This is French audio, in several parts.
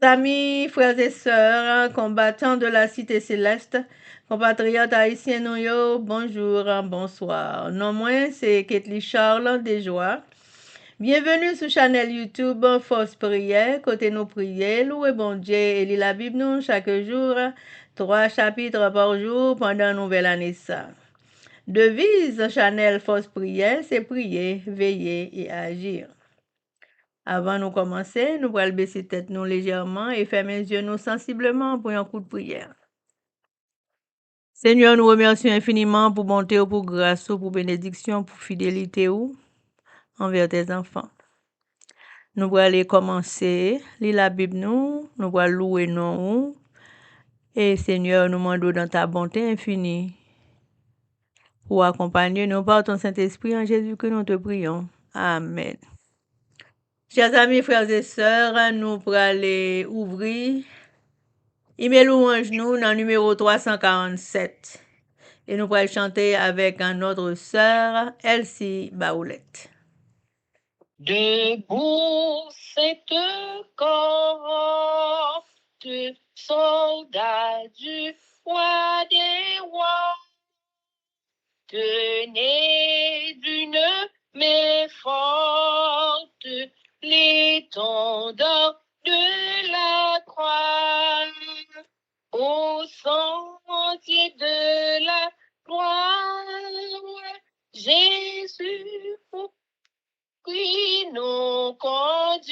Amis, frères et sœurs, combattants de la cité céleste, compatriotes haïtiens nous yo, bonjour, bonsoir. Non moins, c'est Ketli Charles Desjoie. Bienvenue sur channel YouTube Force Prière, côté nos prières, louer bon Dieu et lire la Bible nous chaque jour, 3 chapitres par jour pendant une nouvelle année ça. Devise channel Force Prière, c'est prier, veiller et agir. Avant de commencer, nous allons baisser tête nous légèrement et fermer les yeux nous sensiblement pour un coup de prière. Seigneur, nous remercions infiniment pour bonté ou pour grâce ou pour bénédiction, pour fidélité ou envers tes enfants. Nous allons aller commencer, lire la Bible nous allons louer nous. Et Seigneur, nous demandons dans ta bonté infinie pour accompagner nous par ton Saint-Esprit en Jésus que nous te prions. Amen. Chers amis, frères et sœurs, nous pour aller ouvrir Email louange nous dans le numéro 347. Et nous allons chanter avec notre sœur Elsie Baoulette. Debout cette cohorte, soldats du roi des rois, tenez d'une main forte l'étendard de la croix, au sentier de la gloire, Jésus qui nous conduit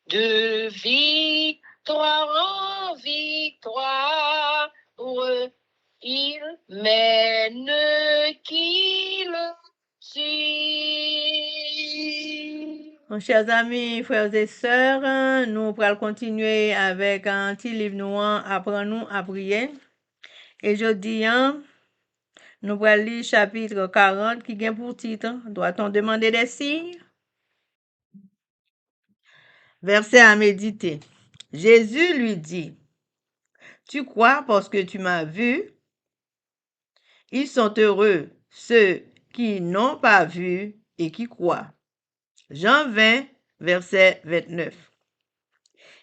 de victoire en victoire, il mène qui le suit. Chers amis, frères et sœurs, nous allons continuer avec un petit livre nous apprendre à prier. Et je dis, nous allons lire chapitre 40 qui vient pour titre, doit-on demander des signes? Verset à méditer. Jésus lui dit, tu crois parce que tu m'as vu? Ils sont heureux, ceux qui n'ont pas vu et qui croient. Jean 20, verset 29.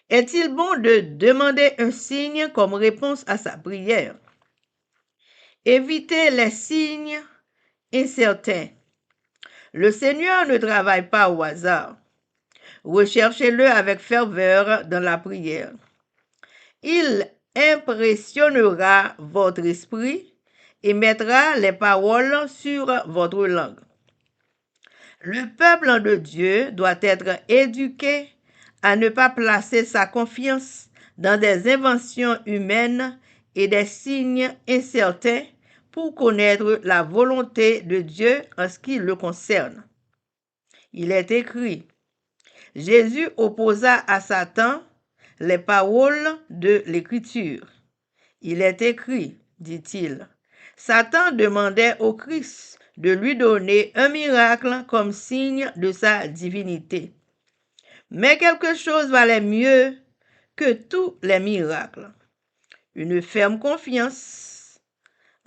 Est-il bon de demander un signe comme réponse à sa prière? Évitez les signes incertains. Le Seigneur ne travaille pas au hasard. Recherchez-le avec ferveur dans la prière. Il impressionnera votre esprit et mettra les paroles sur votre langue. Le peuple de Dieu doit être éduqué à ne pas placer sa confiance dans des inventions humaines et des signes incertains pour connaître la volonté de Dieu en ce qui le concerne. Il est écrit, Jésus opposa à Satan les paroles de l'Écriture. Il est écrit, dit-il, Satan demandait au Christ de lui donner un miracle comme signe de sa divinité. Mais quelque chose valait mieux que tous les miracles. Une ferme confiance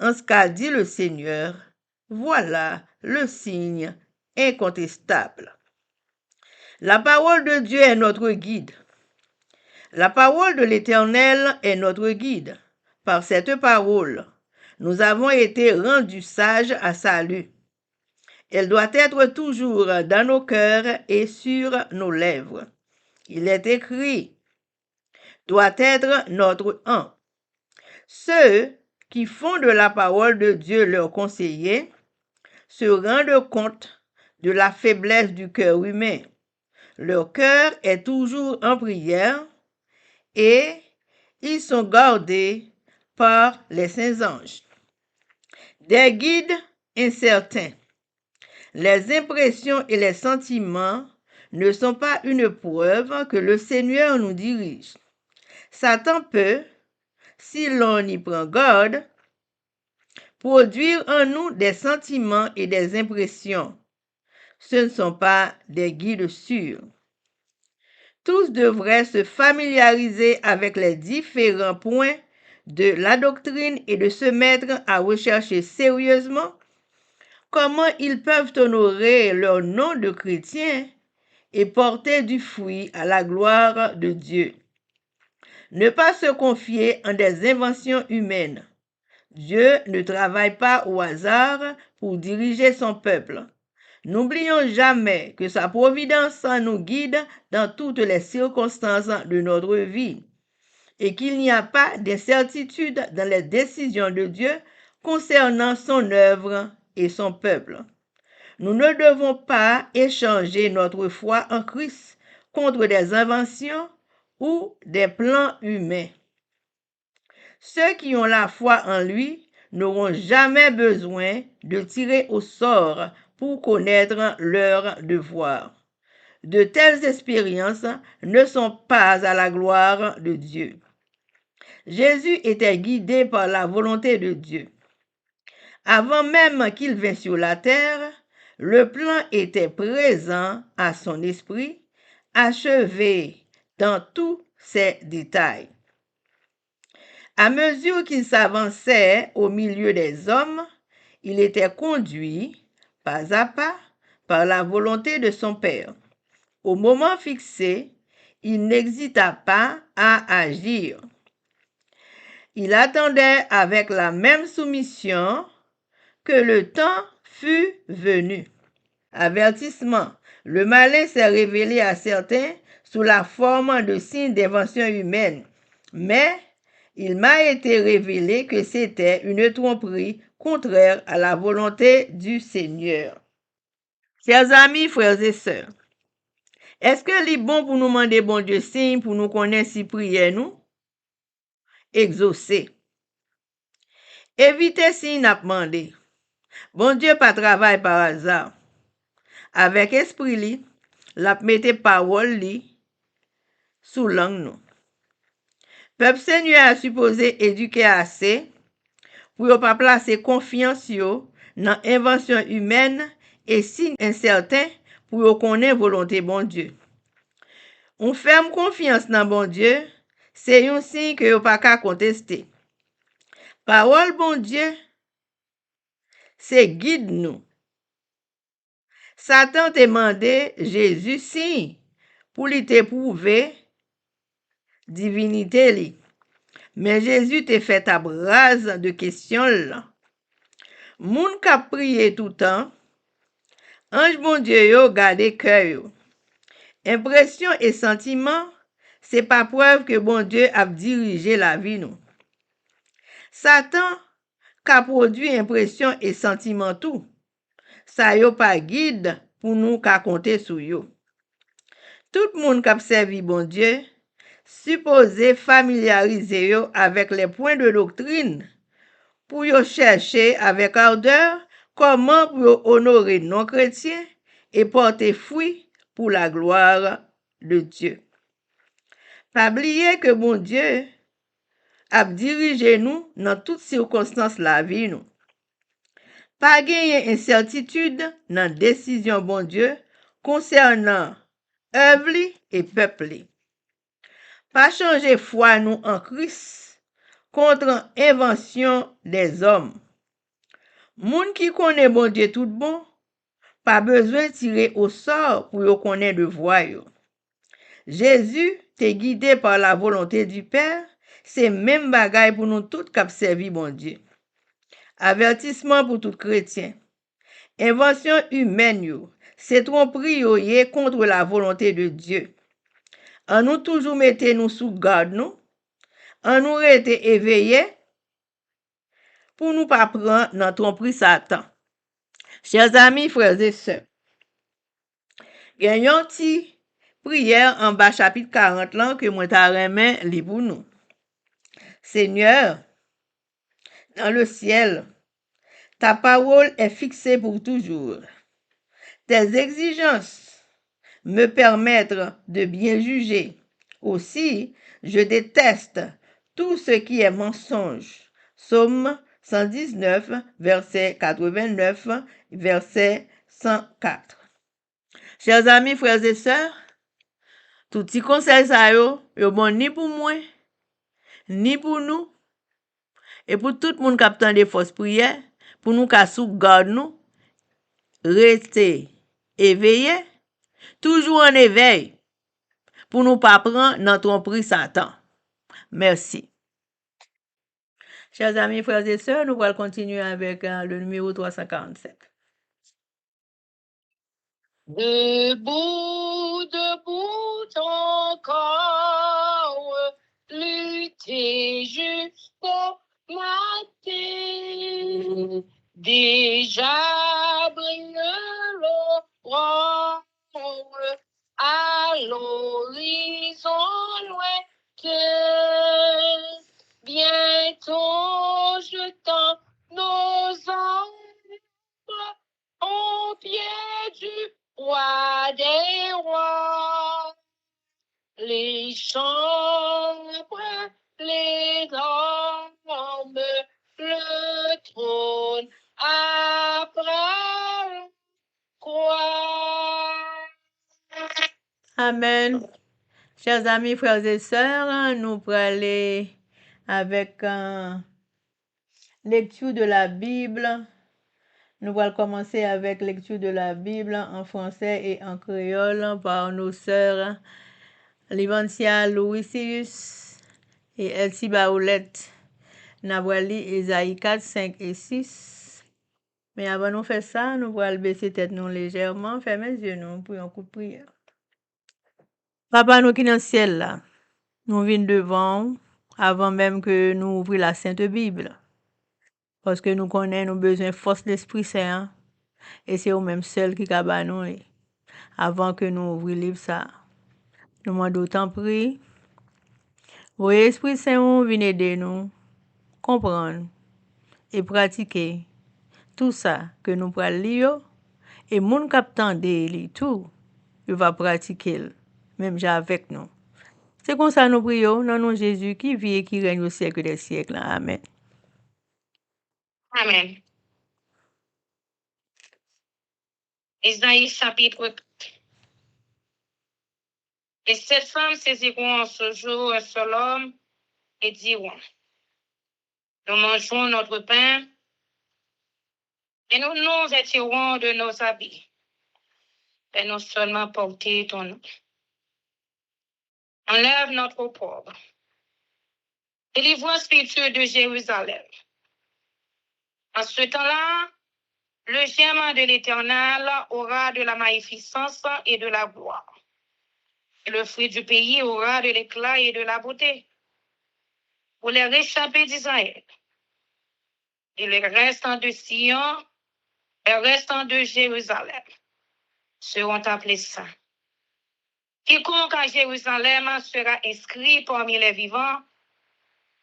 en ce qu'a dit le Seigneur. Voilà le signe incontestable. La parole de Dieu est notre guide. La parole de l'Éternel est notre guide. Par cette parole, nous avons été rendus sages à salut. Elle doit être toujours dans nos cœurs et sur nos lèvres. Il est écrit, doit être notre an. Ceux qui font de la parole de Dieu leur conseiller se rendent compte de la faiblesse du cœur humain. Leur cœur est toujours en prière et ils sont gardés par les saints anges. Des guides incertains. Les impressions et les sentiments ne sont pas une preuve que le Seigneur nous dirige. Satan peut, si l'on y prend garde, produire en nous des sentiments et des impressions. Ce ne sont pas des guides sûrs. Tous devraient se familiariser avec les différents points de la doctrine et de se mettre à rechercher sérieusement comment ils peuvent honorer leur nom de chrétien et porter du fruit à la gloire de Dieu. Ne pas se confier en des inventions humaines. Dieu ne travaille pas au hasard pour diriger son peuple. N'oublions jamais que sa providence nous guide dans toutes les circonstances de notre vie et qu'il n'y a pas d'incertitude dans les décisions de Dieu concernant son œuvre et son peuple. Nous ne devons pas échanger notre foi en Christ contre des inventions ou des plans humains. Ceux qui ont la foi en lui n'auront jamais besoin de tirer au sort pour connaître leur devoir. De telles expériences ne sont pas à la gloire de Dieu. Jésus était guidé par la volonté de Dieu. Avant même qu'il vînt sur la terre, le plan était présent à son esprit, achevé dans tous ses détails. À mesure qu'il s'avançait au milieu des hommes, il était conduit, pas à pas, par la volonté de son Père. Au moment fixé, il n'hésita pas à agir. Il attendait avec la même soumission que le temps fût venu. Avertissement. Le malin s'est révélé à certains sous la forme de signes d'invention humaine, mais il m'a été révélé que c'était une tromperie contraire à la volonté du Seigneur. Chers amis, frères et sœurs, est-ce que c'est bon pour nous demander bon Dieu signe pour nous connaître si prier nous? Exaucer. Évitez si n'a demandé. Bon Dieu pas travail par hasard. Avec esprit li, la mette parole li sous langue nous. Peuple Seigneur a supposé éduquer assez pour ne pas placer confiance dans invention humaine et signe incertain pour connaître volonté bon Dieu. On ferme confiance dans bon Dieu, c'est un signe que yo pas qu'à contester. Parole bon Dieu, c'est guide nous. Satan te demandé Jésus signe pour lui te prouver divinité li. Mais Jésus te fait à brase de questions là. Moun ka prié tout temps, ange bon Dieu yo gade cœur yo. Impression et sentiment, c'est pas preuve que bon Dieu a dirigé la vie nous. Satan ka produit impression et sentiment tout. Ça yo pas guide pour nous ka compter sur yo. Tout monde qui servi bon Dieu, supposé familiariser yo avec les points de doctrine pour yo chercher avec ardeur comment pour honorer non chrétiens et porter fruit pour la gloire de Dieu. Pas oublier que bon Dieu a dirigé nous dans toutes circonstances la vie nous. Pas gagner incertitude dans décision bon Dieu concernant œuvre et peuple. Pas changer foi nous en Christ contre invention des hommes. Moun qui connaît bon Dieu tout bon, pas besoin de tirer au sort pour yo connaître le voie yo. Jésus t'est guidé par la volonté du Père, c'est même bagaille pour nous tous qui servi bon Dieu. Avertissement pour tout chrétien. Invention humaine yo, c'est tromperie yo yé contre la volonté de Dieu. En nous toujours mettez nous sous garde nous, en nous rester éveillés pour nous pas prendre dans tromperie Satan. Chers amis, frères et sœurs, gagnons ti prière en bas chapitre 40 là que moi t'a remet li pour nous. Seigneur, dans le ciel, ta parole est fixée pour toujours. Tes exigences me permettent de bien juger. Aussi, je déteste tout ce qui est mensonge. Psaume 119, verset 89, verset 104. Chers amis, frères et sœurs, tout petit conseil ça yo bon ni pour moi, ni pour nous, et pour tout le monde qui attend des fausses prières, pour nous qui sous garde nous, rester éveillés, Toujours en éveil pour nous pas prendre dans tromperie Satan. Merci. Chers amis, frères et sœurs, nous allons continuer avec le numéro 347. Debout, debout encore, lutter jusqu'au matin. Déjà brille l'aurore à l'horizon lointain. Bientôt jetant nos ombres au pied du roi des rois. Les chambres, les normes, le trône après quoi. Amen. Chers amis, frères et sœurs, nous allons aller avec lecture de la Bible. Nous allons commencer avec lecture de la Bible en français et en créole par nos sœurs Livancia Louisius et Elsie Baoulette. Nous allons lire Ésaïe 4, 5 et 6. Mais avant de faire ça, nous allons baisser tête nous légèrement, fermer les yeux nous pour un coup de prière. Papa nous qui dans le ciel là, nous venons devant avant même que nous ouvrions la Sainte Bible. Parce que nous connaissons nos besoins force de l'Esprit Saint. Et c'est au même seul qui a nous avant que nous ouvrions le livre ça. Nous demandons autant prier. Au Esprit Saint, vienne aider nous, comprendre et pratiquer tout ça que nous prenons lire. Et mon captant de tout, il va pratiquer, même avec nous. C'est comme ça nous prions, dans nom de Jésus qui vit et qui règne au siècle des siècles. Amen. Amen. Ésaïe chapitre. Et cette femme saisiront en ce jour un seul homme et diront, nous mangerons notre pain et nous nous étirons de nos habits, et non seulement porter ton nom. Enlève notre pauvre. Délivre spiritueux de Jérusalem. En ce temps-là, le germe de l'Éternel aura de la magnificence et de la gloire. Et le fruit du pays aura de l'éclat et de la beauté. Pour les réchappés d'Israël. Et les restants de Sion, les restants de Jérusalem seront appelés saints. Quiconque à Jérusalem sera inscrit parmi les vivants,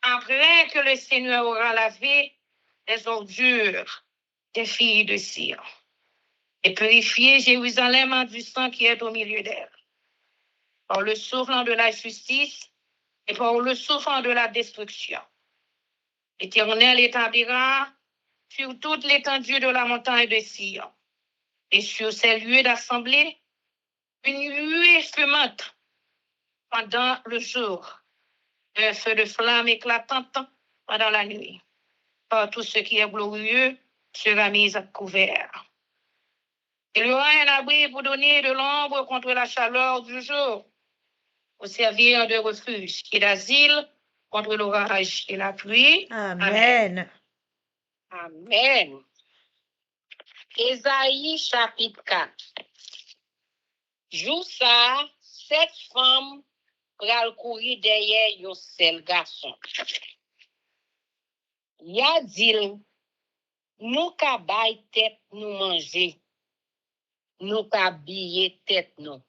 après que le Seigneur aura lavé les ordures des filles de Sion et purifié Jérusalem du sang qui est au milieu d'elle, par le souffle de la justice et par le souffle de la destruction. L'Éternel établira sur toute l'étendue de la montagne de Sion et sur ces lieux d'assemblée une nuée fumante pendant le jour, un feu de flamme éclatante pendant la nuit. Par tout ce qui est glorieux sera mis à couvert. Il y aura un abri pour donner de l'ombre contre la chaleur du jour, pour servir de refuge et d'asile contre l'orage et la pluie. Amen. Amen. Ésaïe chapitre 4. Jou ça, cette femme pral courir derrière un seul garçon. Ya dit, nous ka bay tête nous manger, nous ka biller tête nous.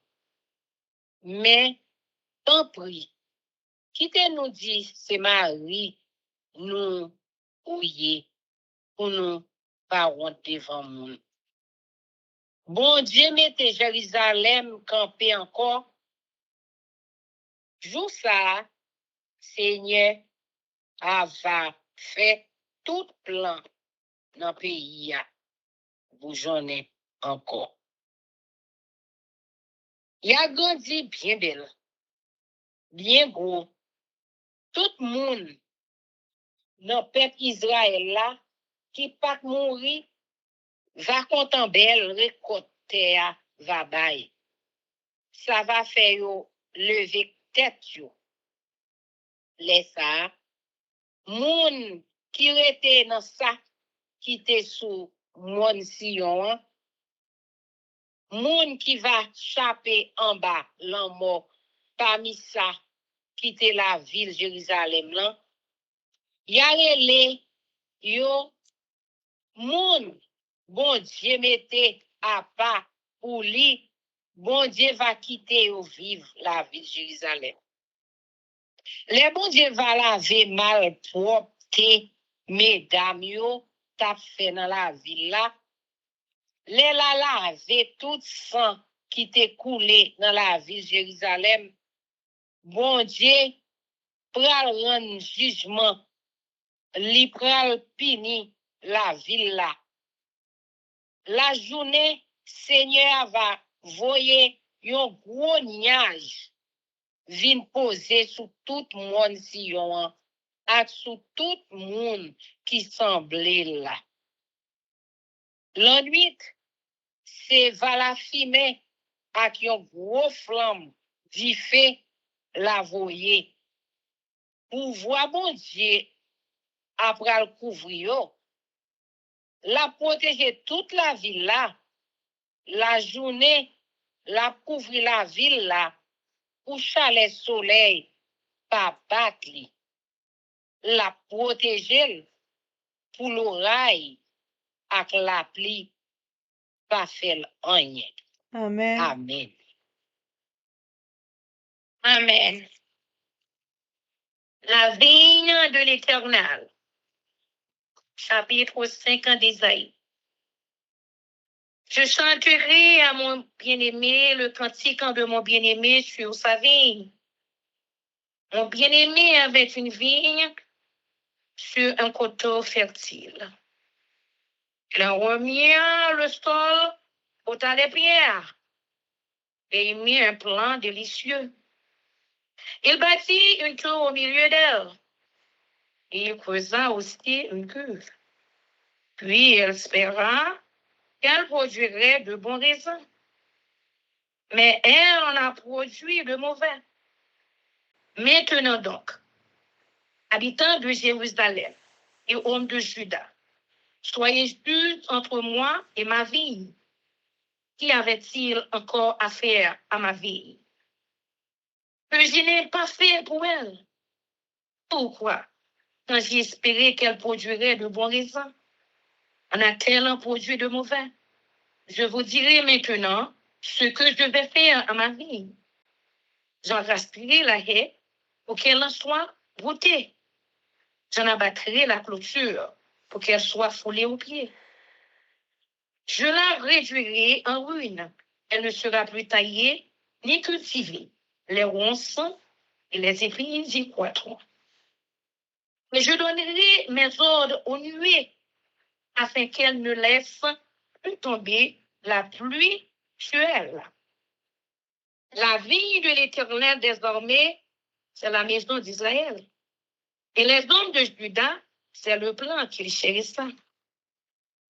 Mais, tant pis, quittez nous dit, c'est Marie, nous ouiller, pour nous parons devant nous. Bon Dieu mette Jérusalem campé encore. Jou ça, Seigneur, a va fait tout plan dans le pays. Vous j'en ai encore. Il a grandi bien belle, bien gros. Tout le monde dans le peuple Israël là, qui pas mourir, va content belle récolter va bailler. ça va faire yo lever tête yo. Les ça, moun qui rete dans ça, qui te sous mon sillon, moun qui va chaper en bas, l'amour, parmi ça, quitter la ville Jérusalem, là, y a relé, yo, moun, bon Dieu mette à pas pour lui, bon Dieu va quitter ou vivre la ville Jérusalem. Le bon Dieu va laver mal propre, mesdames yo, t'a fait dans la ville là. Les la laver tout sang qui t'est coulé dans la ville Jérusalem. Bon Dieu, pral rendre jugement, li pral pini la ville là. La journée, Seigneur va voyer yon gros nuage vin poser sous tout monde Sion, ak sous tout monde qui semblait là. L'ennui, c'est va la fumée ak yon gros flamme di feu la voyer. Pour voir bon Dieu après le couvrir, la protéger toute la ville là, la journée, la couvrir la ville là, pour chalet soleil, pas battre li. La protéger pour l'oreille avec la pluie, pas faire rien. Amen. Amen. Amen. La vigne de l'Éternel. Chapitre 5 d'Ésaïe. Je chanterai à mon bien-aimé le cantique de mon bien-aimé sur sa vigne. Mon bien-aimé avait une vigne sur un coteau fertile. Il en remit le sol, ôta les pierres et il mit un plan délicieux. Il bâtit une tour au milieu d'elle et il creusa aussi une cuve. Puis il espéra qu'elle produirait de bons raisins. Mais elle en a produit de mauvais. Maintenant donc, habitants de Jérusalem et hommes de Juda, soyez justes entre moi et ma vigne. Qui avait-il encore à faire à ma vigne? Que je n'ai pas fait pour elle. Pourquoi? Quand j'ai espéré qu'elle produirait de bons raisins, en a-t-elle un produit de mauvais? Je vous dirai maintenant ce que je vais faire à ma vigne. J'en raspirai la haie pour qu'elle en soit broutée. J'en abattrai la clôture pour qu'elle soit foulée aux pieds. Je la réduirai en ruine. Elle ne sera plus taillée ni cultivée. Les ronces et les épines y croîtront. Mais je donnerai mes ordres aux nuées afin qu'elles ne laissent plus tomber la pluie sur elle. La vigne de l'Éternel désormais, c'est la maison d'Israël. Et les hommes de Juda, c'est le plan qu'il chérissa.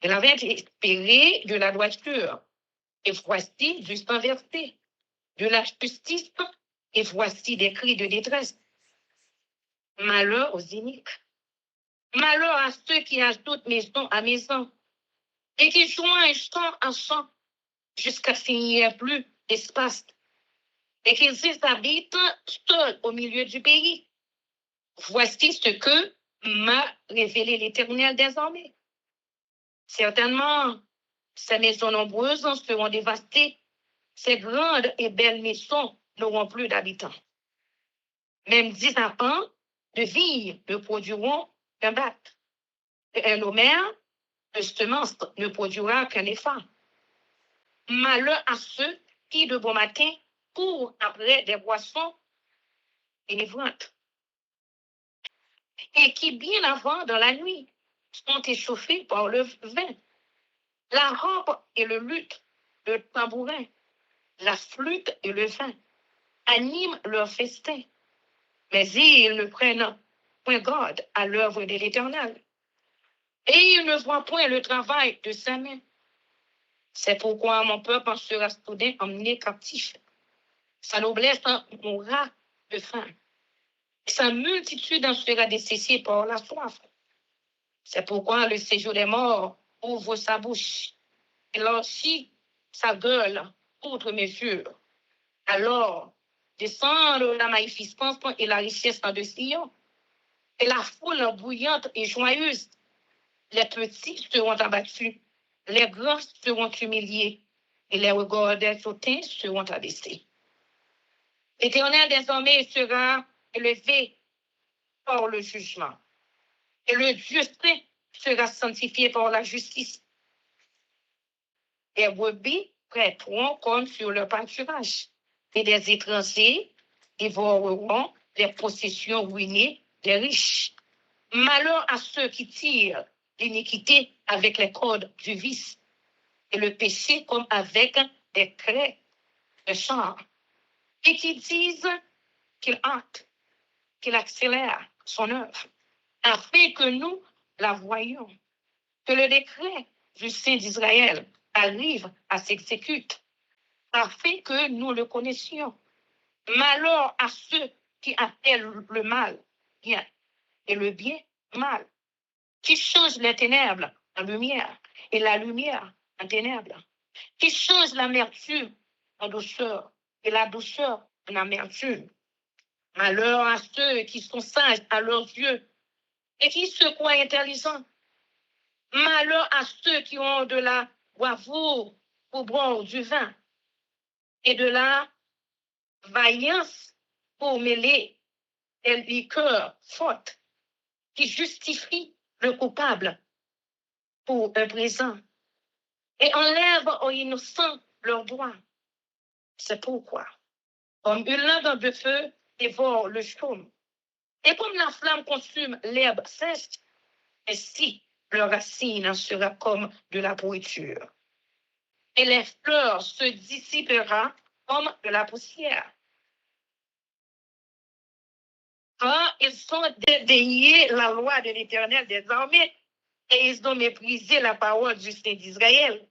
Il avait espéré de la droiture, et voici du sang versé, de la justice, et voici des cris de détresse. Malheur aux iniques. Malheur à ceux qui ajoutent maison à maison, et qui joignent champ à champ, jusqu'à ce qu'il n'y ait plus d'espace, et qu'ils habitent seuls au milieu du pays. Voici ce que m'a révélé l'Éternel désormais. Certainement, ces maisons nombreuses seront dévastées. Ces grandes et belles maisons n'auront plus d'habitants. Même 10 enfants de vignes ne produiront qu'un bat. Et un homère de semence ne produira qu'un effort. Malheur à ceux qui, de bon matin, courent après des boissons enivrantes et qui, bien avant, dans la nuit, sont échauffés par le vin, la harpe et le luth, le tambourin, la flûte et le vin animent leur festin, mais ils ne prennent point garde à l'œuvre de l'Éternel, et ils ne voient point le travail de sa main. C'est pourquoi mon peuple en sera soudain emmené captif, Sa noblesse mourra de faim. Sa multitude en sera desséchée par la soif. C'est pourquoi le séjour des morts ouvre sa bouche. Il lâchit sa gueule outre mesure. Alors, descendent la magnificence et la richesse de Sion, et la foule bouillante et joyeuse. Les petits seront abattus, les grands seront humiliés, et les regards des hautains seront abaissés. L'Éternel désormais sera élevé par le jugement, et le Dieu saint sera sanctifié par la justice. Les brebis prêteront comme sur leur pâturage, et des étrangers dévoreront les possessions ruinées des riches. Malheur à ceux qui tirent l'iniquité avec les cordes du vice, et le péché comme avec des craies de char, et qui disent qu'il hâte, qu'il accélère son œuvre, afin que nous la voyions, que le décret du Saint d'Israël arrive à s'exécuter, afin que nous le connaissions. Malheur à ceux qui appellent le mal bien et le bien mal, qui changent les ténèbres en lumière et la lumière en ténèbres, qui changent l'amertume en douceur et la douceur en amertume. Malheur à ceux qui sont sages à leurs yeux et qui se croient intelligents. Malheur à ceux qui ont de la bravoure pour boire du vin et de la vaillance pour mêler des liqueurs fortes qui justifient le coupable pour un présent et enlèvent aux innocents leurs droits. C'est pourquoi, comme une lampe de feu dévore le chaume, et comme la flamme consume l'herbe sèche, ainsi leur racine sera comme de la pourriture, et les fleurs se dissipera comme de la poussière. Car ils ont dédaigné la loi de l'Éternel des armées, et ils ont méprisé la parole du Saint d'Israël.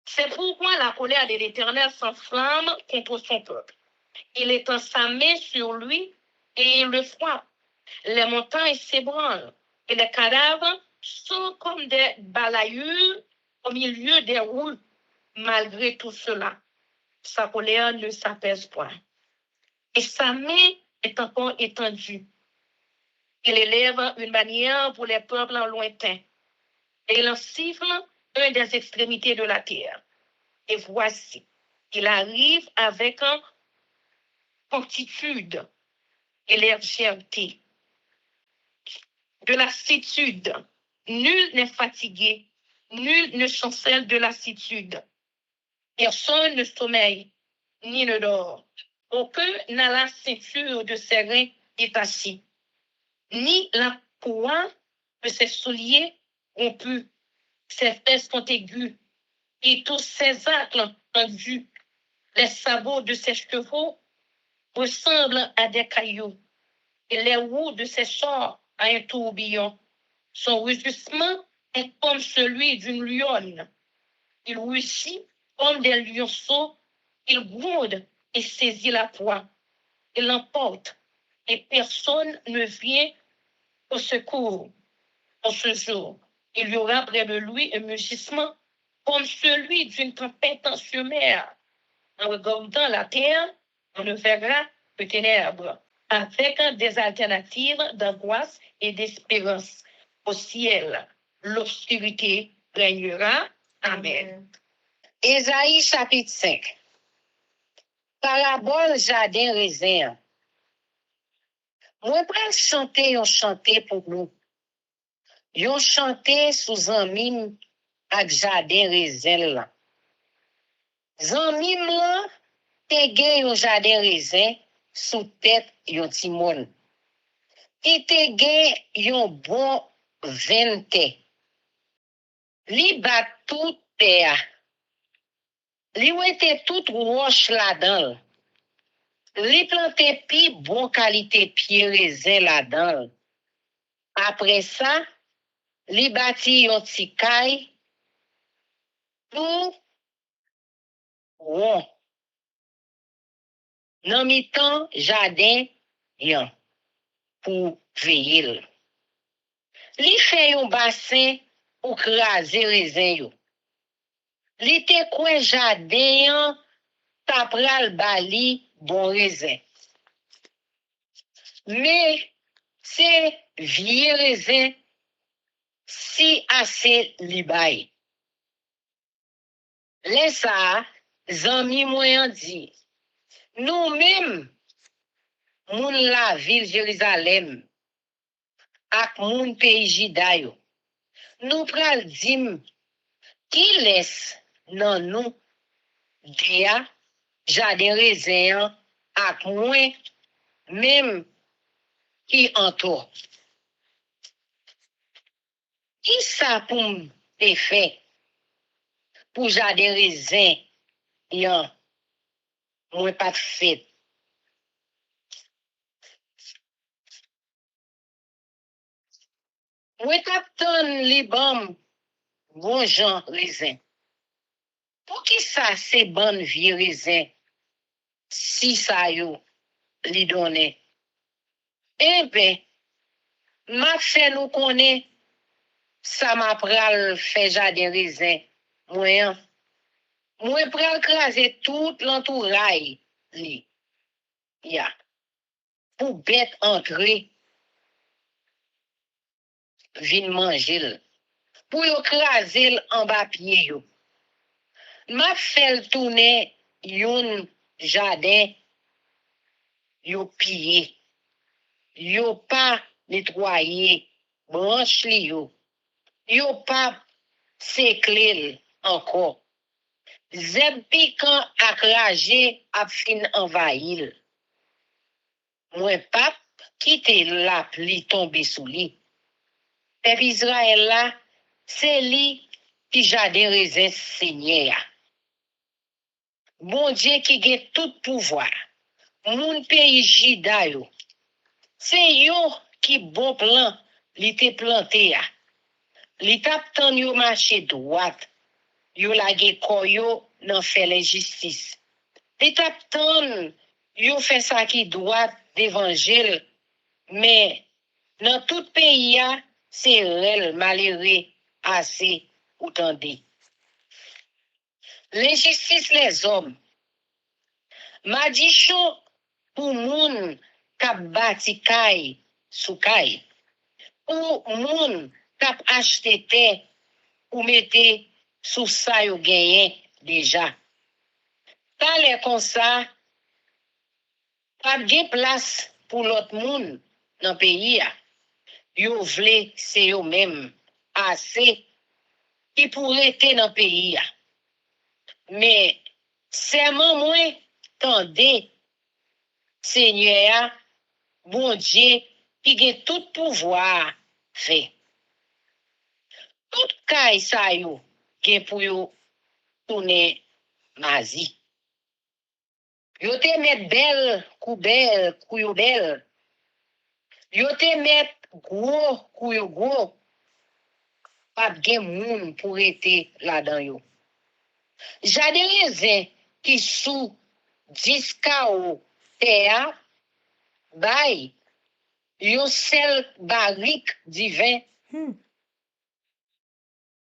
C'est pourquoi la colère de l'Éternel s'enflamme contre son peuple. Il étend sa main sur lui et il le frappe. Les montagnes s'ébranlent et les cadavres sont comme des balayures au milieu des roues. Malgré tout cela, sa colère ne s'apaise point. Et sa main est encore étendue. Il élève une bannière pour les peuples lointains. Et il en siffle un des extrémités de la terre. Et voici, il arrive avec une promptitude et légèreté. De lassitude. Nul n'est fatigué, nul ne chancelle de lassitude. Personne ne sommeille, ni ne dort. Aucun n'a la ceinture de ses reins détachée, ni la courroie de ses souliers rompus. Ses fesses sont aiguës, et tous ses actes tendus. Les sabots de ses chevaux ressemblent à des cailloux, et les roues de ses chars à un tourbillon. Son rugissement est comme celui d'une lionne. Il rugit comme des lionceaux. Il gronde et saisit la proie. Il l'emporte, et personne ne vient au secours. En ce jour, il y aura près de lui un mugissement comme celui d'une tempête sur mer. En regardant la terre, on ne verra que ténèbres, avec des alternatives d'angoisse et d'espérance. Au ciel, l'obscurité régnera. Amen. Ésaïe chapitre 5. Parabole jardin raisin. Moi pral chanter yon chanter pour nous. Yon chanter sous zanmim ak jardin raisin là. Zanmim là te gen yon jardin raisin sous tête yon timon. Ki te gen yon bon vente. Li bat tout terre. Li wete tout roche là-dedans. Li plante pi bon qualité pied raisin là-dedans. Après ça, li bâti yon ti kay tout rond. Nan mi-temps jardin yan pour veiller. Li fait yon bassin pour craser raisin yo. Li te kwen jardin yan tapral bali bon raisin. Mais c'est vieux raisin si assez li bay. Lè sa, zanmi mwen di, nous même moun la ville Jérusalem ak moun pays Jida yo, nous pral dim ki les nan nou deya jardin raisin ak mwen même qui entoure. Qui ça pour te fait pour jardin raisin yan mwen pas fait. Mwen tap ton li bam bon jan raisin. Pour qui ça c'est bon vieux raisin si ça yo li donne? Eh ben, m'a fait nous connaît ça m'a pral fait jardin raisin. Mwen pral craser tout l'entourage li. Ya. Pour bête entrer vin manger. Pour yo craser en bas pied yo. M'a fait tourner yon jardin yo pillé. Yo pas nettoyé branche li yo. Yo pas séclé encore. Zeb piquant ak rage ap fin envahil. Mwen pap kite la pli tombe sou li. Pep Israël la, c'est li ki jardin raisin seigneur ya. Bon Dieu qui gen tout pouvoir. Moun pays Jida yo. C'est yo qui bon plan li te planté ya. Li tap tan yo marché droite. Yo lage koyo nan fait l'injustice. Li tap tan yo fait ça qui droite d'évangile. Mais dans tout pays ya, c'est rel malheureux assez ou tande. L'injustice les hommes. Ma di chou pour moun kap bati kay sou kay. Ou moun kap achete te ou mette sous sa yo genyen déjà. Talè kon sa, pas gen place pour l'autre moun dans pays ya. Yo vle se yo même assez qui pourrait être dans pays ya. Mais serment moins tendez Seigneur bon Dieu qui gen tout pouvoir fait. Tout kay sa yo gen pou yo tourner mazi. Yo te met bel kou yo bel. Yo te met gros kou yo gros. Pas gen moun pour ete la dan yo. Jardin raisin qui sous 10 kao terre bay yo sel barrique divin.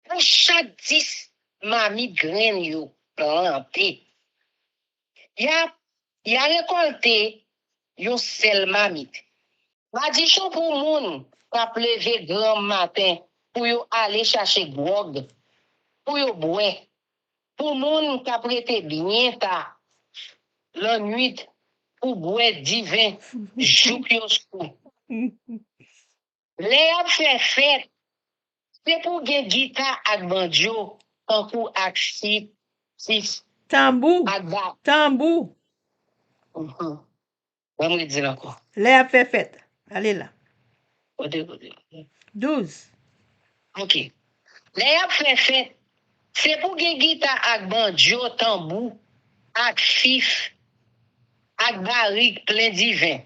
Pour chaque 10 mami graine yo planté. Ya récolté yo sel mamite. Ma di chou pour moun k'ap levé grand matin pour yo aller chercher grog, pour yo boire. Pour moun k'ap rete bien ta la nuit pour boire divin jouk yo sou. Le ap fait fête, c'est pour gen guitare ak banjo, kankou ak si Tambou. ak ba. Tambou. On me dit encore. Lè ap fè fête. Allez là. Côté. 12. OK. Le ap fait fête, c'est pour gen guitare ak banjo, tambou, ak fif, ak barrique plein divin.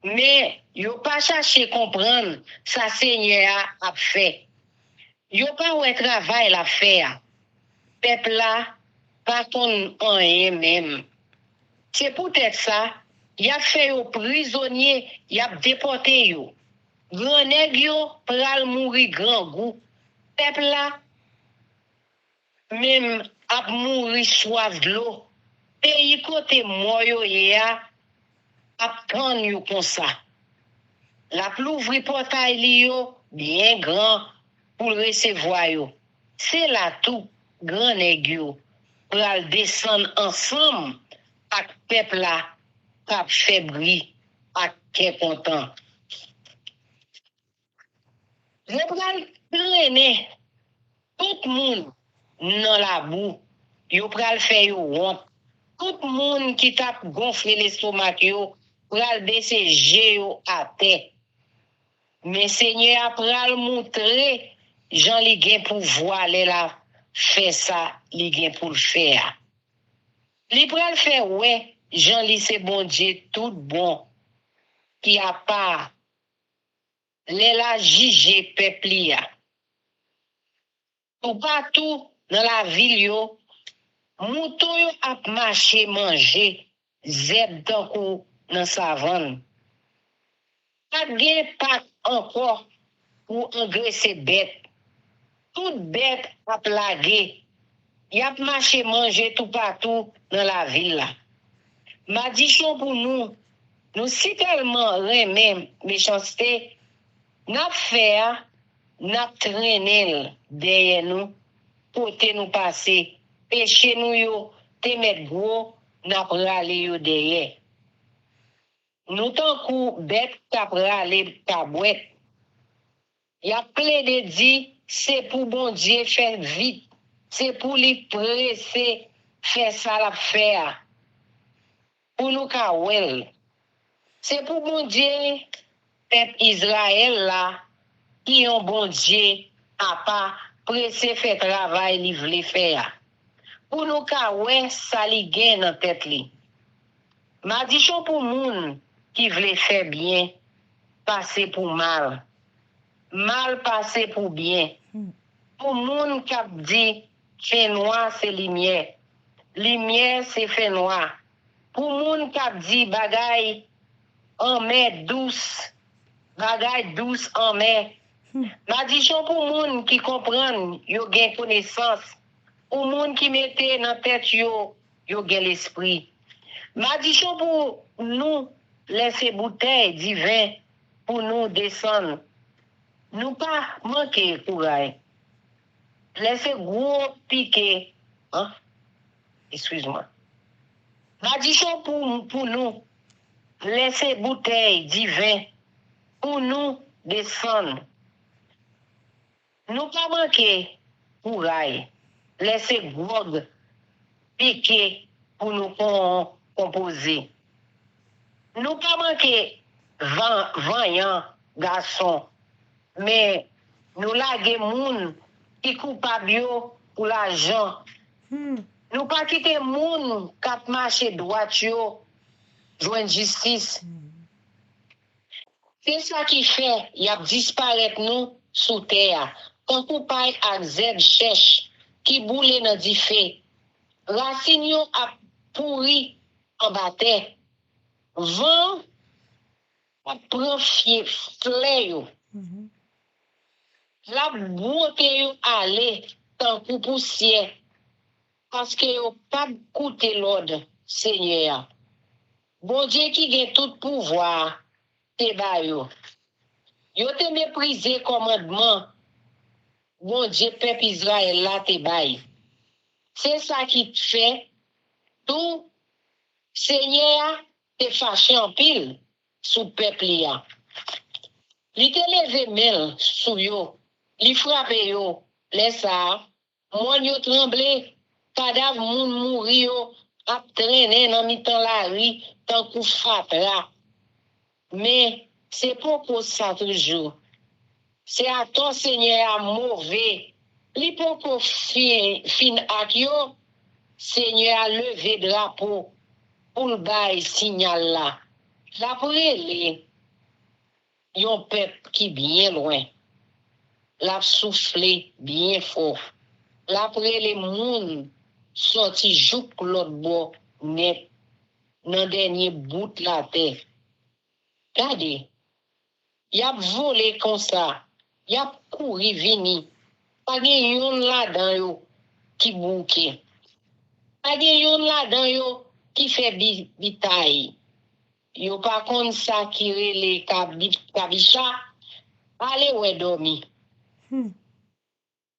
Mais yo pas cherché comprendre ça Seigneur a fait. Yo pas ouais travail la faire. Peuple là pas ton en même. C'est peut-être ça y a fait yo prisonnier, y a déporté yo. Grand nèg yo pral mourir grand goût. Peuple là même ap mourir soif de l'eau. Pays côté mort yo ya ap prendre yo comme ça. La plouvri portail li yo bien grand pour recevoir yo. C'est là tout grand nèg yo pral descendre ensemble ak peuple là k'ap fait bruit ak qui content. Je pral traîner tout moun dans la boue. Yo pral faire yo honte. Tout moun qui tap gonflé l'estomac yo pral baisser yo à terre. Mais Seigneur a pral montrer Jean li gen pouvoir la fait ça, li gen pour le faire. Li pral faire ouais, Jean li c'est bon Dieu tout bon qui a pas la juger peuple ya. Tout partout dans la ville yo, mouton yo ap marché manger zèb tankou dans savane. Pas gen pas encore pour engraisser bête. Toute bête a plagué. Y a marché manger tout partout dans la ville là. Ma dichon pour nous, nous si tellement remè méchanceté, n'a fait, n'a traîné derrière nous, pour te nous passer, péché nous yo, te mettre gros, n'a râlé yo derrière. Nous tant coup bête t'a râlé ta boîte. Y a plein de dit, c'est pour bon Dieu faire vite. C'est pour lui presser, faire ça la faire. Pour nous kawel. C'est pour bon Dieu, peuple Israël là, qui ont bon Dieu, à pas presser faire travail, li vle faire. Pour nous kawel, ça li gen dans tête li. Ma dit pour moun qui vle faire bien, passer pour mal. Mal passé pour bien. Pour moun qui a dit fait noir c'est lumière. Lumière c'est fait noir. Pour moun qui a dit bagay en mer douce. Bagay douce en mer. Ma dit pour moun qui comprennent, yo gen connaissance. Pour moun qui mette dans tête yo gen l'esprit. Ma dit pour nous laisser bouteille divin pour nous descendre. Nous pas manquer courage. Laissez gros piquer. Hein? Excuse-moi. La disons pour nous. Laissez bouteille divin pour nous descendre. Nous pas manquer courage. Laissez gros piquer pour nous composer. Nous pas manquer vaillant garçon. Mais nous laguer moun qui coupable yo pour l'argent. Nous pas quitter moun k'ap marché droit yo joindre justice. C'est ça qui fait y a disparaître nous sous terre. Quand coupable ak zèb chèche qui boule dans di fè. Racine yo a pourri en bataille. Vent a prend fleur yo. La beauté yo aller tant pour poussière parce que yo pas écouté l'ordre Seigneur. Bon Dieu qui gagne tout pouvoir te ba yo. Yo te méprisé commandement. Bon Dieu peuple Israël là te bail. C'est ça qui fait tout Seigneur te fâché en pile sous peuple ya. Li te levé mel sous yo. Li frappe yo, les ça, moun yo tremblé, cadavre moun mouri yo, ap traîné dans mi-temps la rue, tant coup frappe là. Mais c'est pas pour ça toujours. C'est à ton Seigneur à mauvais. Li pas pour fin ak yo, Seigneur a levé drapeau pour le bail signal là. La prele, yon peuple qui bien loin. La soufflé bien fort. La prele moun sorti jouk l'autre bord net. dans le dernier bout de la terre. Regardez, y a volé comme ça, y a couru vini. Pas de yon là-dedans yo qui bouquet. Pas de yon là-dedans yo qui fait bitaille. Yo pas contre ça qui relè kabicha, allez ouais dormi.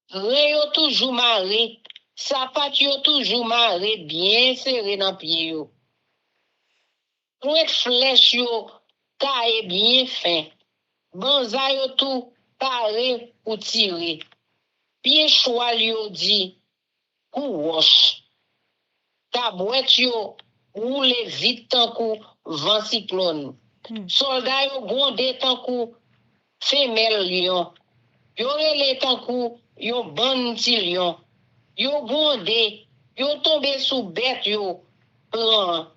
Re yo toujours marré, sapat yo toujours marré bien serré dans pied yo. Point flèche yo caé bien fin. Banza yo tout paré pour tirer. Pied choual yo dit kouwosh. Tabouet yo roule vite tant kou vent cyclone. Soldat yo gondé tant kou femelle lion. Yo relè tant kou yo bon ti lion. Yo gondé, yo tombé sous bête yo plan.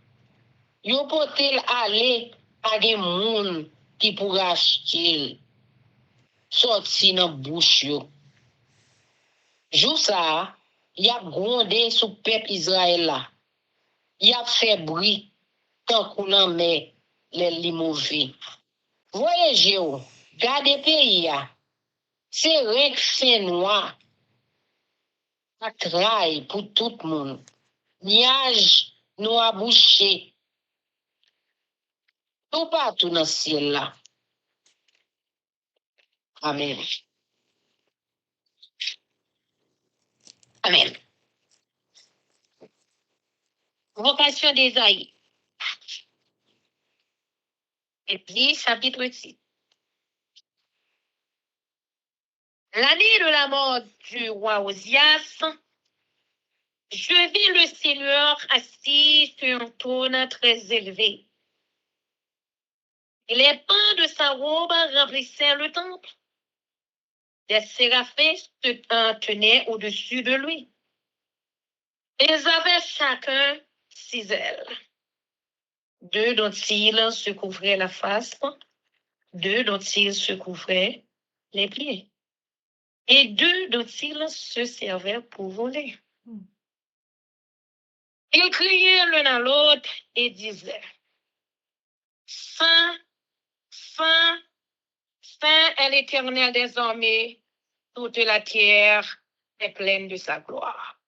Yo potel aller à des moun qui pourra acheter. Sorti dans bouche yo. Jou ça, y a grondé sous peuple Israël là. Y a fait bruit tant qu'on en met les mauvais. Voyagez yo, gardez pays ya. C'est rien que fin noir. Ça travaille pour tout le monde. Nuage nous a bouché. Tout partout dans le ciel là. Amen. Amen. Vocation d'Ésaïe. Et puis, chapitre 6. L'année de la mort du roi Osias, je vis le Seigneur assis sur un trône très élevé. Et les pans de sa robe remplissaient le temple. Des séraphins se tenaient au-dessus de lui. Ils avaient chacun 6 ailes. 2 dont ils se couvraient la face, 2 dont ils se couvraient les pieds, et 2 dont ils se servaient pour voler. Ils criaient l'un à l'autre et disaient, Saint, Saint, Saint est l'Éternel des armées, toute la terre est pleine de sa gloire.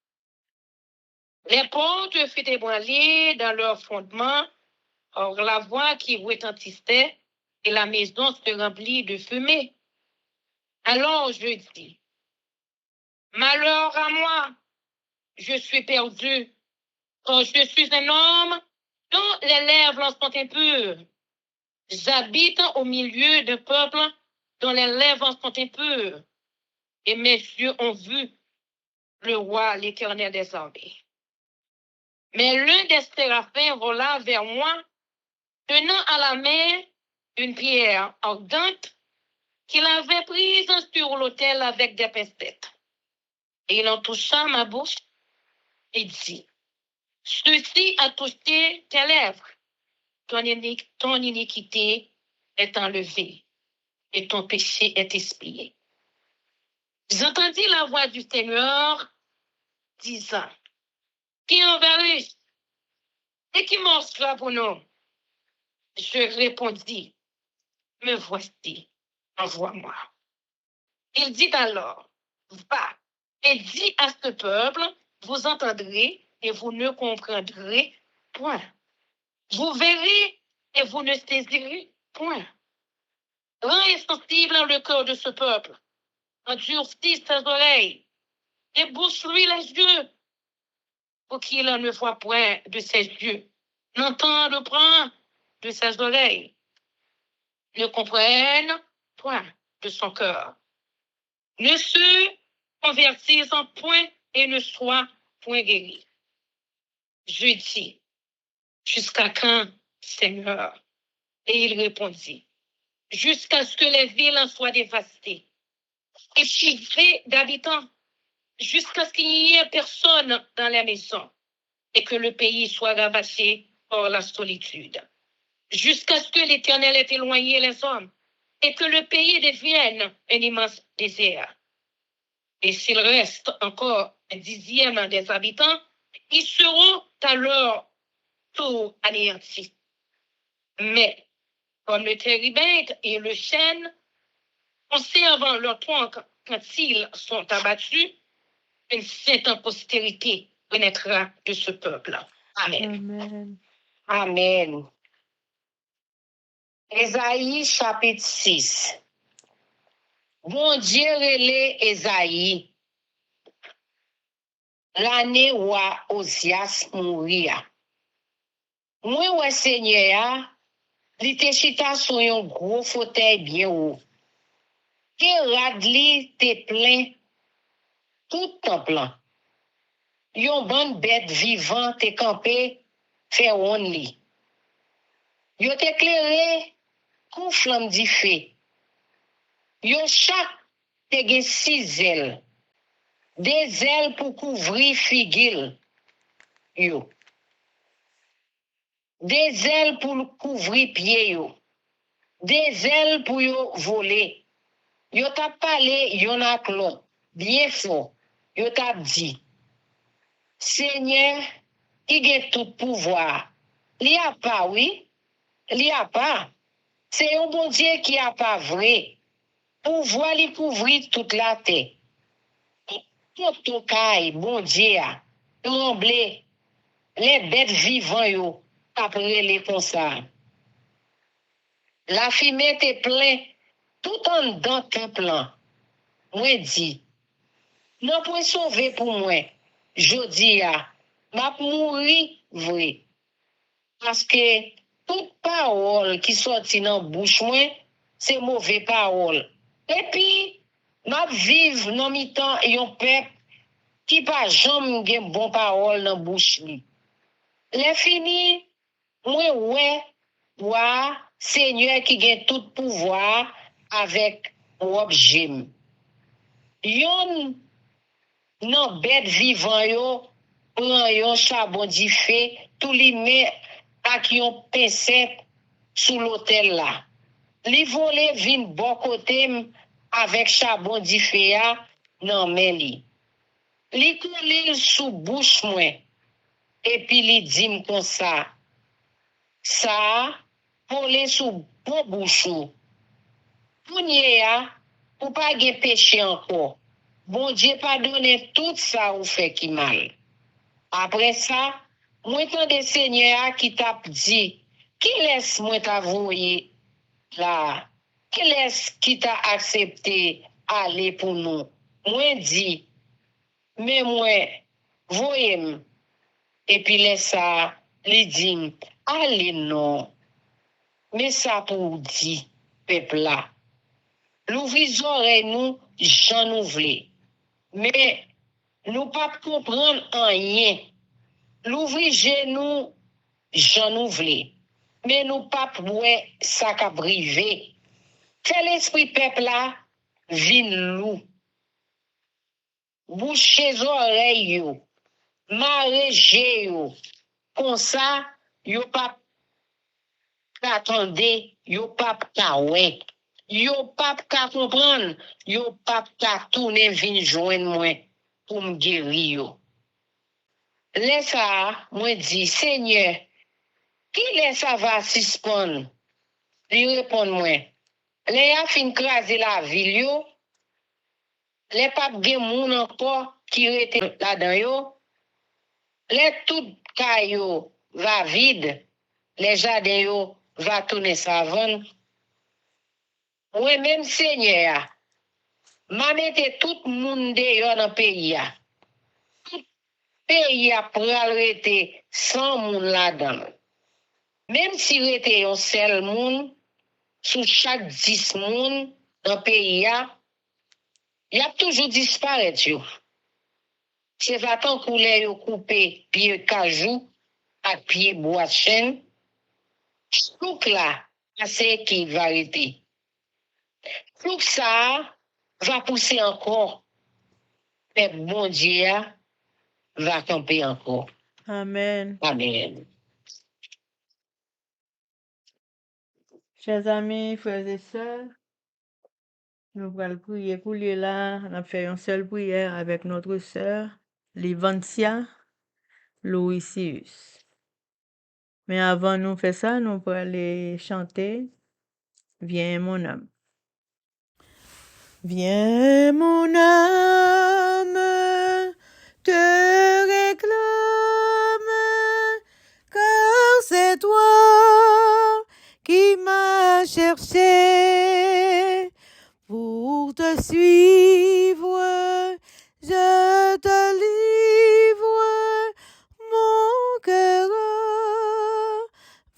Les portes furent ébranlées dans leur fondement, or la voix qui retentissait et la maison se remplit de fumée. Alors je dis, malheur à moi, je suis perdu, car je suis un homme dont les lèvres sont impures. J'habite au milieu d'un peuple dont les lèvres sont impures, et mes yeux ont vu le roi, l'Éternel des armées. Mais l'un des séraphins vola vers moi, tenant à la main une pierre ardente qu'il avait prise sur l'autel avec des pincettes. Et il en toucha ma bouche et dit, ceci a touché tes lèvres, ton iniquité est enlevée et ton péché est expié. J'entendis la voix du Seigneur disant, qui enverrai-je et qui montrera pour nous? Je répondis, me voici, envoie-moi. Il dit alors, va et dis à ce peuple, vous entendrez et vous ne comprendrez point. Vous verrez et vous ne saisirez point. Rends insensible le cœur de ce peuple, endurcis ses oreilles et bouche-lui les yeux pour qu'il ne voie point de ses yeux, n'entende point de ses oreilles, ne comprenne point de son cœur, ne se convertisse en point et ne soit point guéri. Je dis, jusqu'à quand, Seigneur? Et il répondit, jusqu'à ce que les villes en soient dévastées et privées d'habitants, jusqu'à ce qu'il n'y ait personne dans les maisons et que le pays soit ravagé par la solitude, jusqu'à ce que l'Éternel ait éloigné les hommes et que le pays devienne un immense désert. Et s'il reste encore un 10e des habitants, ils seront alors tout anéanti. Mais, comme le térébinthe et le chêne, conservant leur tronc quand ils sont abattus, une certaine postérité renaîtra de ce peuple. Amen. Amen. Amen. Ésaïe chapitre 6. Bon Dieu relè Ésaïe, l'année où Osias mouria. Moi, ouais, Seigneur, li te chita sur un gros fauteuil bien haut. Que rad li te plein, tout en plan. Yon bonne bête vivant te campé, fait on li. Yo te éclairé, kou flamme di feu. Yo chaque te gen 6 ailes. Des ailes pour couvrir figil. Yo. Des ailes pour couvrir pied yo. Des ailes pour yo voler. Yo t'a parlé yon ak l'autre, bien fort. Yo t'a dit, Seigneur, qui gen tout pouvoir. Li a pas, oui? Li a pas. C'est un bon Dieu qui a pas vrai. Pouvoir li couvrir toute la terre. Tout ton caille, bon Dieu, tremblé. Les bêtes vivantes yo, après les comme ça. La fumée te plein, tout en dedans ton plan. Moi dit, non pour sauver pour moi. Jodi a, m'a mouri vrai. Parce que toute parole qui sorti dans bouche moi, c'est mauvais parole. Et puis, m'a vive dans mi-temps yon peuple qui pas jamais gen bon parole dans bouche li. Les fini, moi ouais, Seigneur qui gen tout pouvoir avec objet. Yon non bête vivant yo, prend yon charbon di feu, tout li met ak yon pincette sous l'hôtel là. Li vole vin bon côté avec charbon di feu ya nan men li. Li koule sous bouche moi. Et puis li dit comme ça. Ça, pour les sous bon bouchou. Pour nye ya, pour pas gen péché encore. Bon Dieu pardonne tout ça ou fait qui mal. Après ça, moi tande Seigneur qui t'a dit, qui laisse moi t'avouer là, qui laisse qui t'a accepté aller pour nous. Moi dit, mais moi, voyez-moi. Et puis laisse ça, li dit, allez non. Mais ça pour dire, peuple là. L'ouvrir oreilles nous, j'en ouvre. Mais nous pas comprendre rien. L'ouvrir genou, j'en ouvre. Mais nous pas ouais ça qu'a brivé. Fait l'esprit peuple là, vin loup. Bouchez oreilles yo. Marege yo. Comme ça, yo pas attendez, yo pas kawè. Yo pas ka comprendre, yo pas ka tourner vin joindre moi pour me guérir yo. Laisse ça, moi dit Seigneur, qui laisse ça va suspendre? Lui répond moi. Les a fin craser la ville yo. Les pas gen moun encore qui rete là-dedans yo. Les tout caillou va vide. Les jardins yo va tourner savane. Ouais, même Seigneur, m'a mette tout le monde dehors dans le pays. Tout le pays a pral rete sans moun là-dedans. Même si rete un seul moun, sous chaque 10 moun dans le pays, y a toujours disparaître yo. C'est va tant couler yo couper pied cajou à pied bois de chêne. Tout là, c'est qui va arrêter. Tout ça va pousser encore. Mais bon Dieu va camper encore. Amen. Amen. Chers amis, frères et sœurs, nous allons prier pour lui là. On a fait une seule prière avec notre sœur, Livantia Louisius. Mais avant nous faire ça, nous pour aller chanter Viens mon âme. Viens mon âme, te réclame, car c'est toi qui m'as cherché pour te suivre. Je te livre mon cœur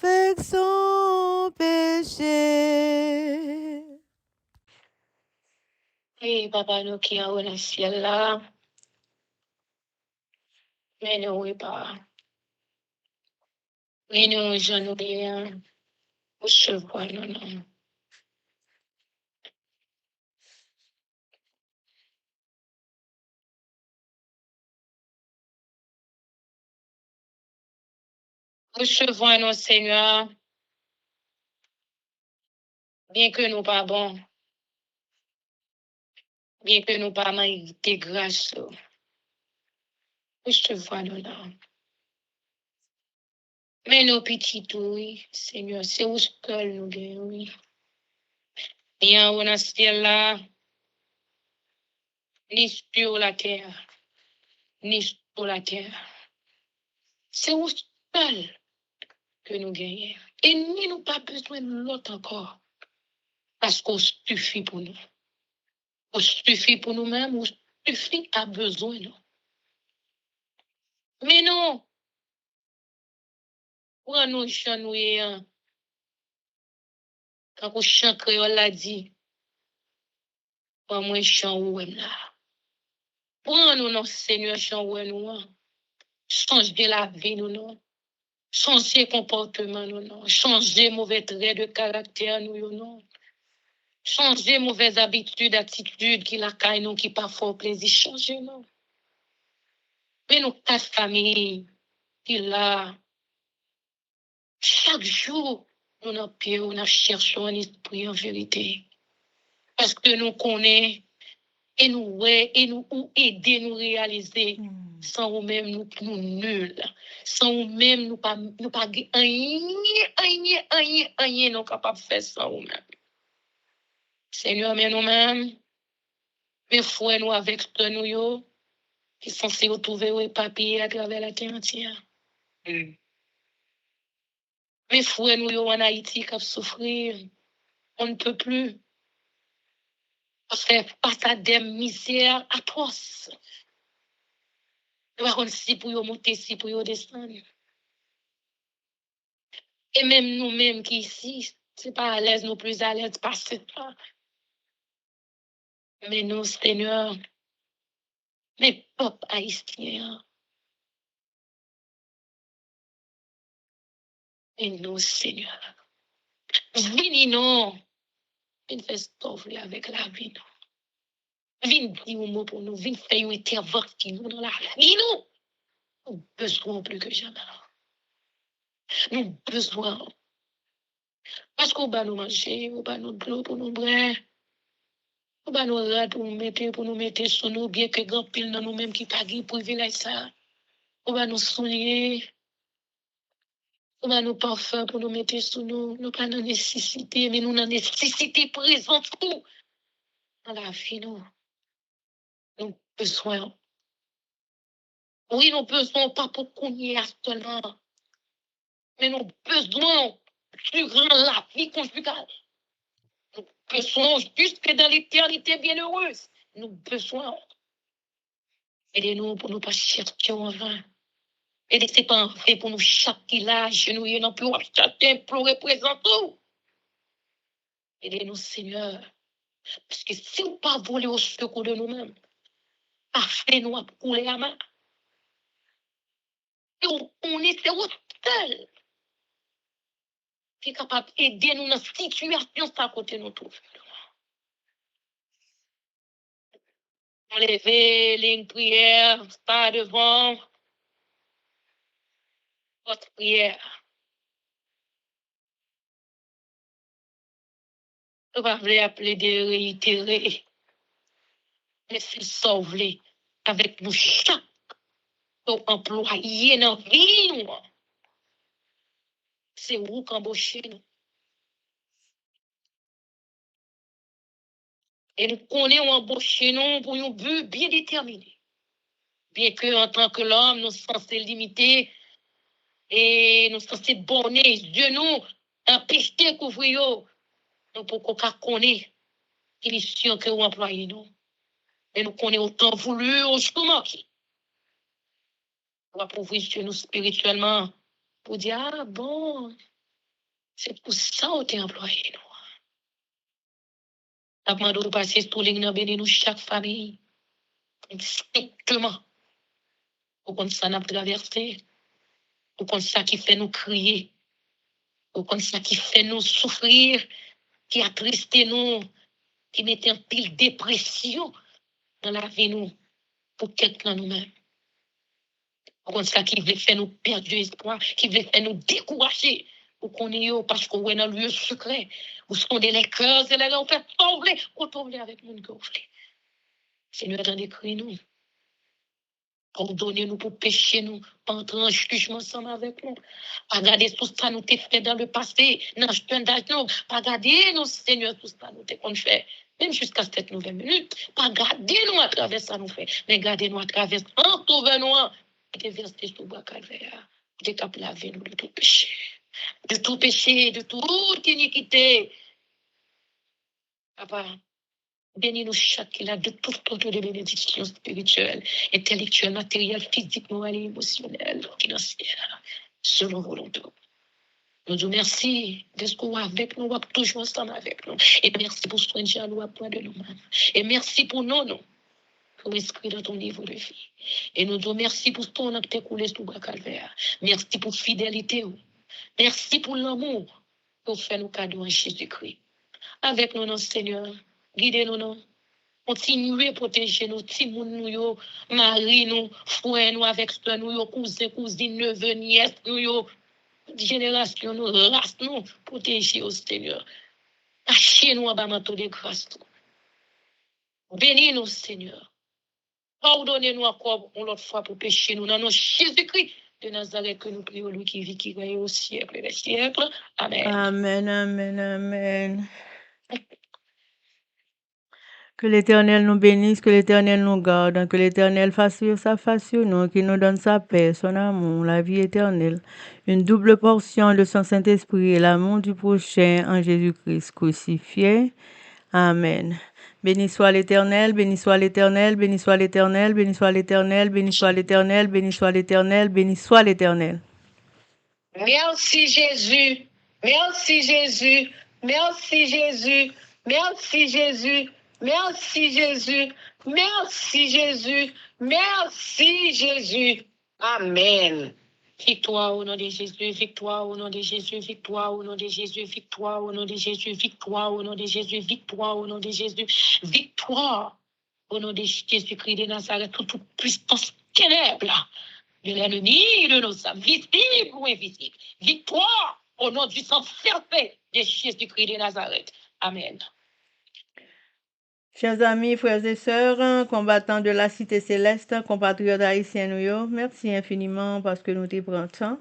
avec son péché. Et papa nous qui en haut dans le ciel là, mais nous oui pas. Mais nous, je nous bien, recevoir non, non. Recevoir nos Seigneur, bien que nous pas bons, bien que nous pas mérité grâce. Recevoir nous là. Mais nos petits tout, oui, Seigneur, c'est où seul nous gagnons, oui. Bien haut dans le ciel là, ni sur la terre, ni sur la terre. C'est où seul que nous gagnons. Et ni nous pas besoin de l'autre encore. Parce qu'on suffit pour nous. On suffit pour nous-mêmes, on suffit à besoin de nous. Mais non, pour nous chanouiller, quand on chante créole l'a dit, pour moi chant ou là. Pour nous, non, Seigneur, chant ou nous, changer la vie, nous, non. Changer comportement, nous, non. Changer mauvais traits de caractère, nous, non. Changer mauvaises habitudes, attitudes qui la caille, nous, qui parfois plaisir, changer, non. Mais nous, ta famille, qui là, chaque jour, nous n'avons pied, nous cherchons un esprit en vérité. Parce que nous connaissons et nous aider nous réaliser. Sans nous-mêmes, nous nuls. Sans nous-mêmes, nous pas rien, nous capables de faire sans nous-mêmes. Seigneur, mais nous-mêmes, mes frères, nous avec nous, qui sont censés retrouver les papiers à travers la terre entière. Mes frères, nous, en Haïti, qui souffrir, on ne peut plus. Parce que face à des misères atroces. Nous ne savons si pour monter, si pour descendre. Et même nous-mêmes qui ici, c'est pas à l'aise, nous plus à l'aise, pas c'est pas. Mais nous, Seigneur, mes peuples haïtiens, et nous, Seigneur, venez nous, venez faire sauver avec la vie, nous. Venez dire un mot pour nous, venez faire une intervention dans la vie, nous. Nous avons besoin plus que jamais. Nous avons besoin. Parce qu'on va nous manger, on va nous de l'eau pour nous boire. On va nous rad pour nous mettre sur nous, bien que grand pile dans nous-mêmes qui pas pour privilège ça. On va nous soulier. On va nous parfums pour nous mettre sur nous. Nous pas dans nécessité, mais nous dans nécessité présente tout. Dans la vie, nous. Nous besoin. Oui, nous besoin pas pour qu'on y ait seulement. Mais nous besoin durant la vie conjugale. Nous besoin jusque dans l'éternité bienheureuse. Nous besoin. Aidez-nous pour nous pas chercher en vain. Et c'est pas un fait pour nous chaque l'âge, nous y non plus acheter, implorer, présenter tout. Aidez-nous, Seigneur. Parce que si nous pas voler au secours de nous-mêmes, pas fait nous à couler à main. Et on est seul qui est capable d'aider nous dans la situation à côté de nous trouver. On lever les prières, pas devant votre prière. On va appeler de réitérer, mais c'est sauver avec nous chaque employé dans la vie. c'est où qu'embaucher nous. Et nous connaissons embaucher nous pour un but bien déterminé. Bien que en tant que l'homme, nous sommes censés limiter et nous sommes censés borner Dieu nous, empêcher couvrir nous pour qu'on connaisse qui mission que vous employez nous. Et nous connaissons autant voulu au chemin qui. Pour approuvir Dieu nous spirituellement, pour dire, ah bon, c'est pour ça que tu es employé nous. Nous demandons de passer sur les lignes, bénir nous chaque famille, strictement, pour qu'on s'en a traversé, pour qu'on ça qui fait nous crier, pour qu'on ça qui fait nous souffrir, qui attriste nous, qui met en pile dépression dans la vie nous, pour quelqu'un nous-mêmes. Pour qu'on ça qui veut faire nous perdre espoir, qui veut faire nous décourager, pour qu'on y est, parce qu'on est dans le lieu secret, où sont les cœurs et les on fait tomber, on tombe avec nous gonflé. Seigneur, dans des cris nous. Pardonnez-nous pour pécher nous, pas entrer en jugement ensemble avec nous. Pas garder tout ça nous t'ai fait dans le passé, dans le jeune d'âge nous. Pas garder nous, Seigneur, tout ça nous t'ai qu'on fait. Même jusqu'à cette nouvelle minute. Pas garder nous à travers ça nous fait. Mais garder nous à travers un tournoi. Et verser sur le bois calvaire. De cap laver nous de tout péché. De tout péché, de toute iniquité. Papa. Bénis-nous chaque là de toute sorte de bénédiction spirituelle, intellectuelle, matérielle, physique, morale et émotionnelle, financière, selon volonté. Nous disons merci de ce qu'on a avec nous, toujours ensemble avec nous. Et merci pour ce que nous avons de nous-mêmes. Et merci pour nous, pour inscrire dans ton niveau de vie. Et nous disons merci pour ce qu'on a écoulé sur le calvaire. Merci pour fidélité. Merci pour l'amour pour faire nos cadeaux en Jésus-Christ. Avec nous, notre Seigneur. Guidez-nous, non? Continuez à protéger nos petits nous, mari nous, frères nous, avec soeur nous, cousins, cousines, neveux, nièces nous, génération nous, race nous, protégez au Seigneur. Cachez-nous en bas manteau de grâce. Bénis-nous, Seigneur. Pardonnez-nous encore une autre fois pour pécher nous. Dans nos Jésus-Christ de Nazareth que nous prions, lui qui vit, qui règne au siècle des siècles. Amen. Amen, amen, amen. Que l'Éternel nous bénisse, que l'Éternel nous garde, que l'Éternel fasse vivre sa face sur nous, qu'il nous donne sa paix, son amour, la vie éternelle, une double portion de son Saint-Esprit et l'amour du prochain en Jésus-Christ crucifié. Amen. Béni soit l'Éternel, béni soit l'Éternel, béni soit l'Éternel, béni soit l'Éternel, béni soit l'Éternel, béni soit l'Éternel, béni soit l'Éternel. Merci Jésus, merci Jésus, merci Jésus, merci Jésus, merci Jésus, merci Jésus, merci Jésus. Amen. Victoire au nom de Jésus, victoire au nom de Jésus, victoire au nom de Jésus, victoire au nom de Jésus, victoire au nom de Jésus, victoire au nom de Jésus, victoire au nom de Jésus-Christ de Nazareth, toute puissance ténèbre de l'ennemi, de nos âmes, visibles ou invisibles. Victoire au nom du sang serpent de Jésus-Christ de Nazareth. Amen. Chers amis, frères et sœurs, combattants de la cité céleste, compatriotes haïtiens, merci infiniment parce que nous te prenons temps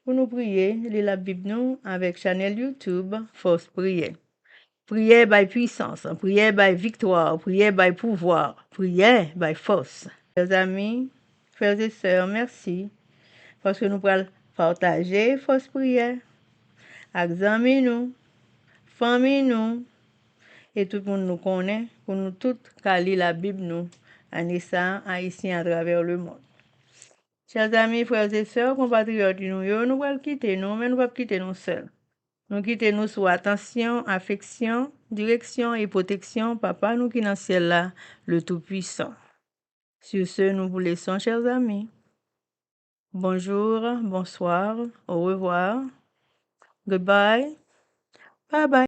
pour nous prier, lire la Bible nous avec channel YouTube Force Prière. Prière by puissance, prière by victoire, prière by pouvoir, prière by force. Chers amis, frères et sœurs, merci parce que nous pouvons partager Force Prière avec amis nous, famille nous, et tout le monde nous connaît, pour nous tous lire la Bible, nous, en haïtien à travers le monde. Chers amis, frères et sœurs, compatriotes, nous allons quitter nous, mais nous ne pouvons pas quitter nous seuls. Nous quitter nous sous attention, affection, direction et protection, Papa, nous qui dans le ciel là, le Tout-Puissant. Sur ce, nous vous laissons, chers amis. Bonjour, bonsoir, au revoir, goodbye, bye bye.